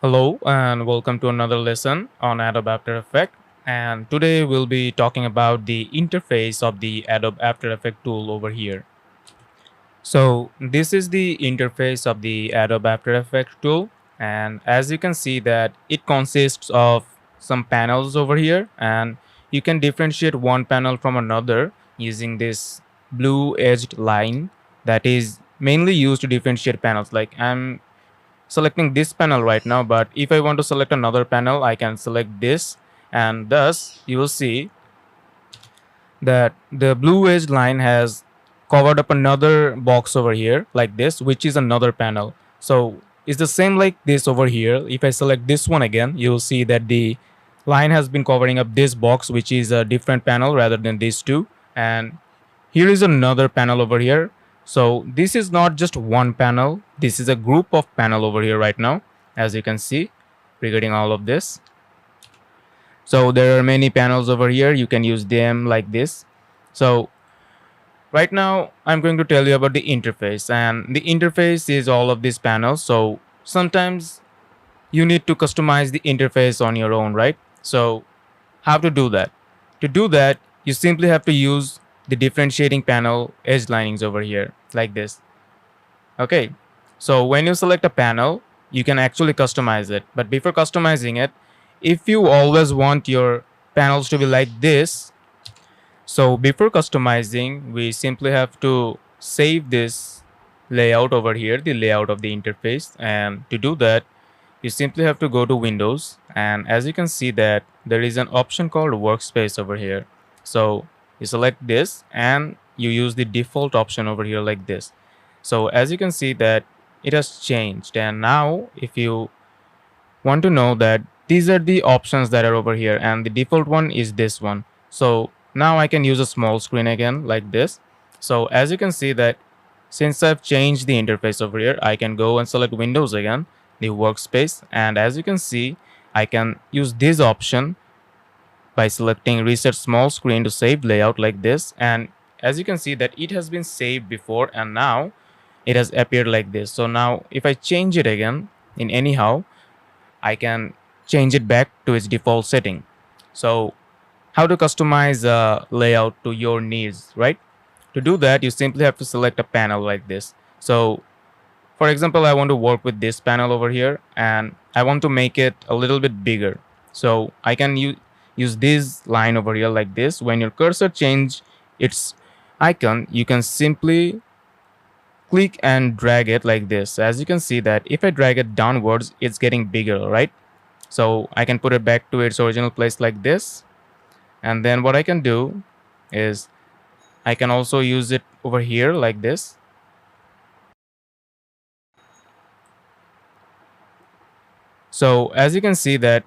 Hello and welcome to another lesson on Adobe After Effects. And today we'll be talking about the interface of the Adobe After Effects tool over here. So this is the interface of the Adobe After Effects tool, and as you can see that it consists of some panels over here, and you can differentiate one panel from another using this blue edged line that is mainly used to differentiate panels. Like I'm selecting this panel right now, but if I want to select another panel, I can select this, and thus you will see that the blue edged line has covered up another box over here like this, which is another panel. So it's the same like this over here. If I select this one again, you'll see that the line has been covering up this box, which is a different panel rather than these two. And here is another panel over here. So this is not just one panel, this is a group of panel over here right now, as you can see regarding all of this. So there are many panels over here, you can use them like this. So right now I'm going to tell you about the interface, and the interface is all of these panels. So sometimes you need to customize the interface on your own, right? So how to do that? To do that, you simply have to use the differentiating panel edge linings over here like this. Okay, so when you select a panel, you can actually customize it. But before customizing it, if you always want your panels to be like this, so before customizing, we simply have to save this layout over here, the layout of the interface. And to do that, you simply have to go to Windows, and as you can see that there is an option called workspace over here. So you select this and you use the default option over here like this. So as you can see that it has changed, and now if you want to know that these are the options that are over here, and the default one is this one. So now I can use a small screen again like this. So as you can see that since I've changed the interface over here, I can go and select Windows again, the workspace, and as you can see I can use this option by selecting reset small screen to save layout like this. And as you can see that it has been saved before, and now it has appeared like this. So now if I change it again in anyhow, I can change it back to its default setting. So how to customize a layout to your needs, right? To do that, you simply have to select a panel like this. So for example, I want to work with this panel over here, and I want to make it a little bit bigger. So I can use this line over here like this. When your cursor change its icon, you can simply click and drag it like this. As you can see that if I drag it downwards, it's getting bigger, right? So I can put it back to its original place like this. And then what I can do is I can also use it over here like this. So as you can see that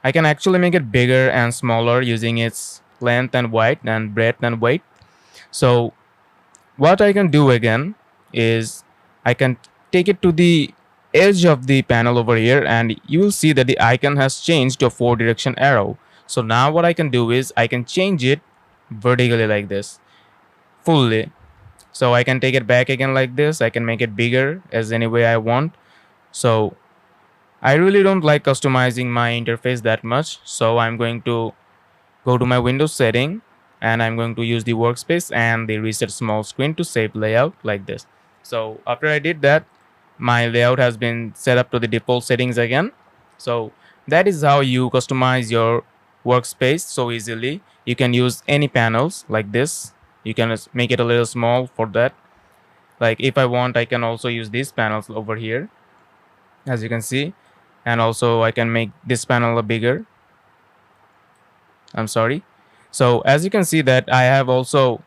I can actually make it bigger and smaller using its length and width and breadth and weight. So what I can do again is I can take it to the edge of the panel over here, and you will see that the icon has changed to a 4-direction arrow. So now what I can do is I can change it vertically like this, fully. So I can take it back again like this. I can make it bigger as any way I want. So I really don't like customizing my interface that much. So I'm going to go to my Windows setting, and I'm going to use the workspace and the reset small screen to save layout like this. So after I did that, my layout has been set up to the default settings again. So that is how you customize your workspace so easily. You can use any panels like this. You can just make it a little small for that. Like if I want, I can also use these panels over here, as you can see. And also I can make this panel a bigger. I'm sorry. So as you can see that I have also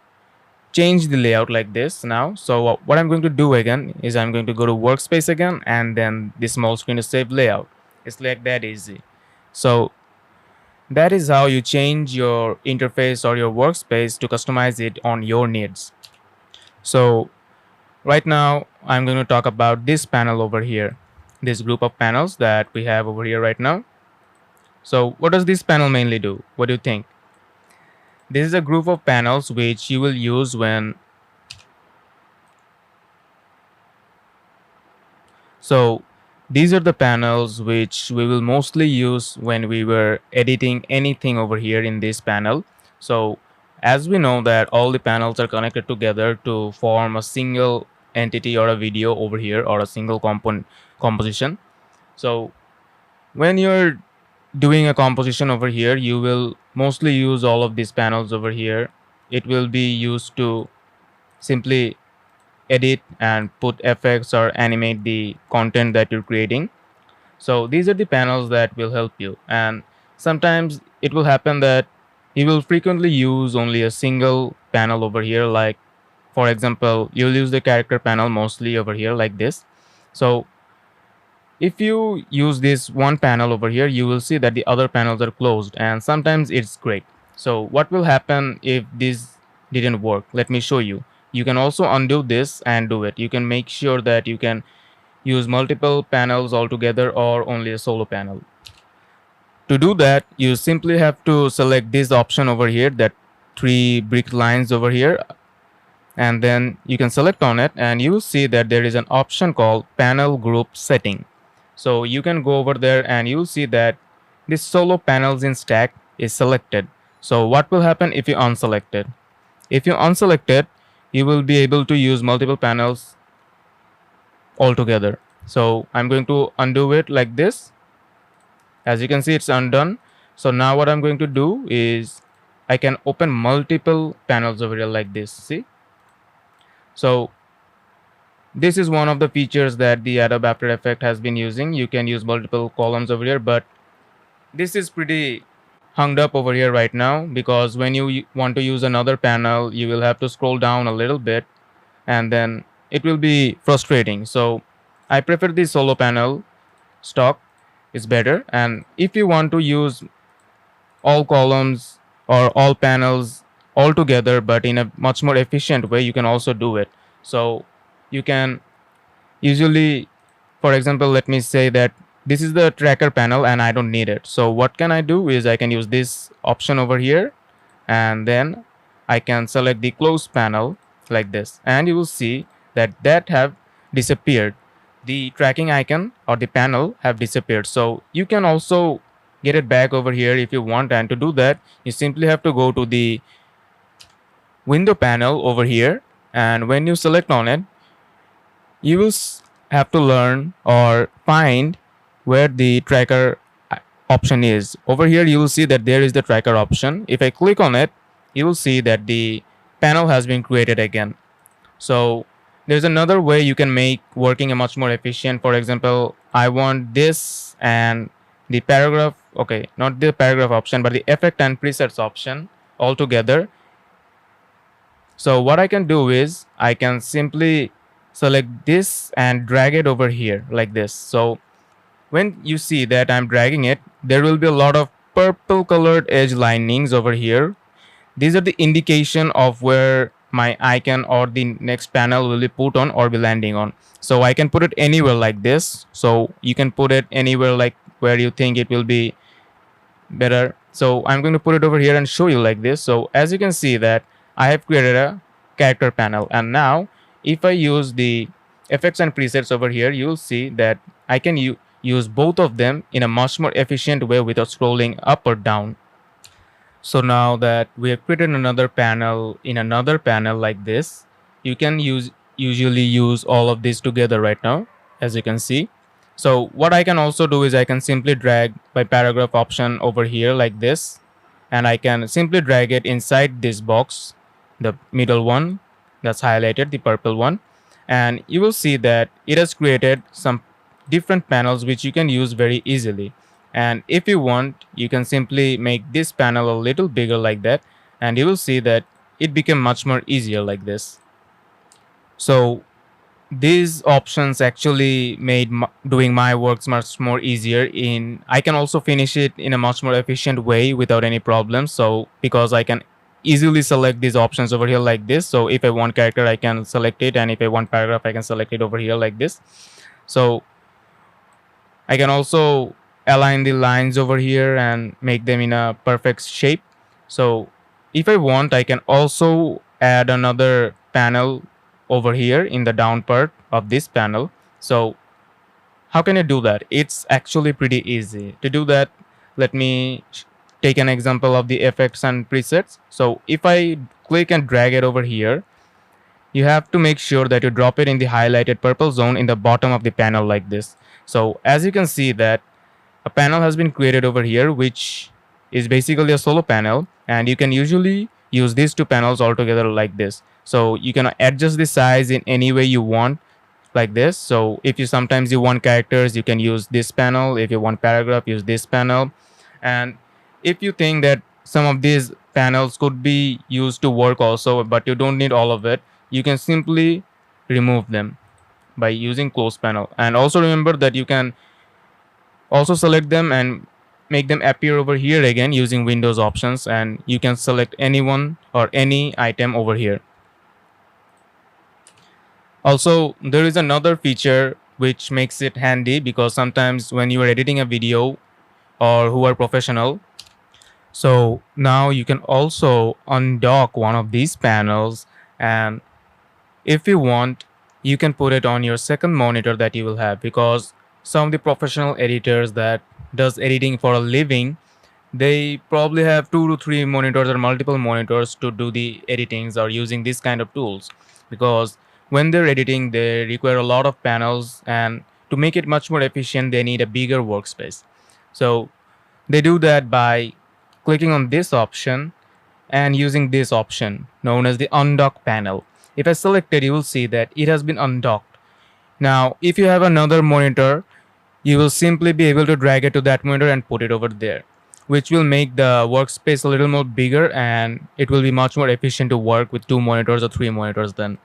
changed the layout like this now. So what I'm going to do again is I'm going to go to workspace again, and then the small screen to save layout. It's like that easy. So that is how you change your interface or your workspace to customize it on your needs. So right now I'm going to talk about this panel over here, this group of panels that we have over here right now. So what does this panel mainly do? What do you think? This is a group of panels which you will use when these are the panels which we will mostly use when we were editing anything over here in this panel. So as we know that all the panels are connected together to form a single entity or a video over here, or a single composition. So when you're doing a composition over here, you will mostly use all of these panels over here. It will be used to simply edit and put effects or animate the content that you're creating. So these are the panels that will help you, and sometimes it will happen that you will frequently use only a single panel over here. Like for example, you'll use the character panel mostly over here like this. So if you use this one panel over here, you will see that the other panels are closed, and sometimes it's great. So what will happen if this didn't work? Let me show you. You can also undo this and do it. You can make sure that you can use multiple panels altogether or only a solo panel. To do that, you simply have to select this option over here, that three brick lines over here, and then you can select on it, and you will see that there is an option called panel group setting. So you can go over there and you'll see that this solo panels in stack is selected. So what will happen if you unselect it? If you unselect it, you will be able to use multiple panels altogether. So I'm going to undo it like this. As you can see, it's undone. So now what I'm going to do is I can open multiple panels over here like this. See? So this is one of the features that the Adobe After Effects has been using. You can use multiple columns over here, but this is pretty hung up over here right now, because when you want to use another panel, you will have to scroll down a little bit, and then it will be frustrating. So I prefer the solo panel stock is better. And if you want to use all columns or all panels all together but in a much more efficient way, you can also do it. So you can usually, for example, let me say that this is the tracker panel and I don't need it. So what can I do is I can use this option over here, and then I can select the close panel like this, and you will see that have disappeared. The tracking icon or the panel have disappeared. So you can also get it back over here if you want, and to do that you simply have to go to the window panel over here, and when you select on it, you will have to learn or find where the tracker option is. Over here you will see that there is the tracker option. If I click on it, you will see that the panel has been created again. So there's another way you can make working a much more efficient. For example, I want this and the paragraph, okay, not the paragraph option but the effect and presets option all together. So what I can do is I can simply select this and drag it over here like this. So when you see that I'm dragging it, there will be a lot of purple colored edge linings over here. These are the indication of where my icon or the next panel will be put on or be landing on. So I can put it anywhere like this. So you can put it anywhere like where you think it will be better. So I'm going to put it over here and show you like this. So as you can see that I have created a character panel, and now if I use the effects and presets over here, you'll see that I can use both of them in a much more efficient way without scrolling up or down. So now that we have created another panel in another panel like this, you can usually use all of these together right now, as you can see. So what I can also do is I can simply drag my paragraph option over here like this, and I can simply drag it inside this box, the middle one that's highlighted, the purple one, and you will see that it has created some different panels which you can use very easily. And if you want, you can simply make this panel a little bigger like that, and you will see that it became much more easier like this. So these options actually made doing my works much more easier. I can also finish it in a much more efficient way without any problems. So because I can easily select these options over here like this. So if I want character, I can select it, and if I want paragraph, I can select it over here like this. So I can also align the lines over here and make them in a perfect shape. So if I want, I can also add another panel over here in the down part of this panel. So How can you do that? It's actually pretty easy. To do that, let me take an example of the effects and presets. So if I click and drag it over here, you have to make sure that you drop it in the highlighted purple zone in the bottom of the panel like this. So as you can see that a panel has been created over here, which is basically a solo panel, and you can usually use these two panels all together like this. So you can adjust the size in any way you want like this. So if you sometimes you want characters, you can use this panel. If you want paragraph, use this panel. And if you think that some of these panels could be used to work also, but you don't need all of it, you can simply remove them by using close panel. And also remember that you can also select them and make them appear over here again using Windows options, and you can select anyone or any item over here. Also, there is another feature which makes it handy, because sometimes when you are editing a video or who are professional, so now you can also undock one of these panels, and if you want, you can put it on your second monitor that you will have, because some of the professional editors that does editing for a living, they probably have 2 to 3 monitors or multiple monitors to do the editings or using this kind of tools, because when they're editing they require a lot of panels, and to make it much more efficient they need a bigger workspace. So they do that by clicking on this option and using this option known as the undock panel. If I select it, you will see that it has been undocked. Now if you have another monitor, you will simply be able to drag it to that monitor and put it over there, which will make the workspace a little more bigger, and it will be much more efficient to work with 2 monitors or 3 monitors then.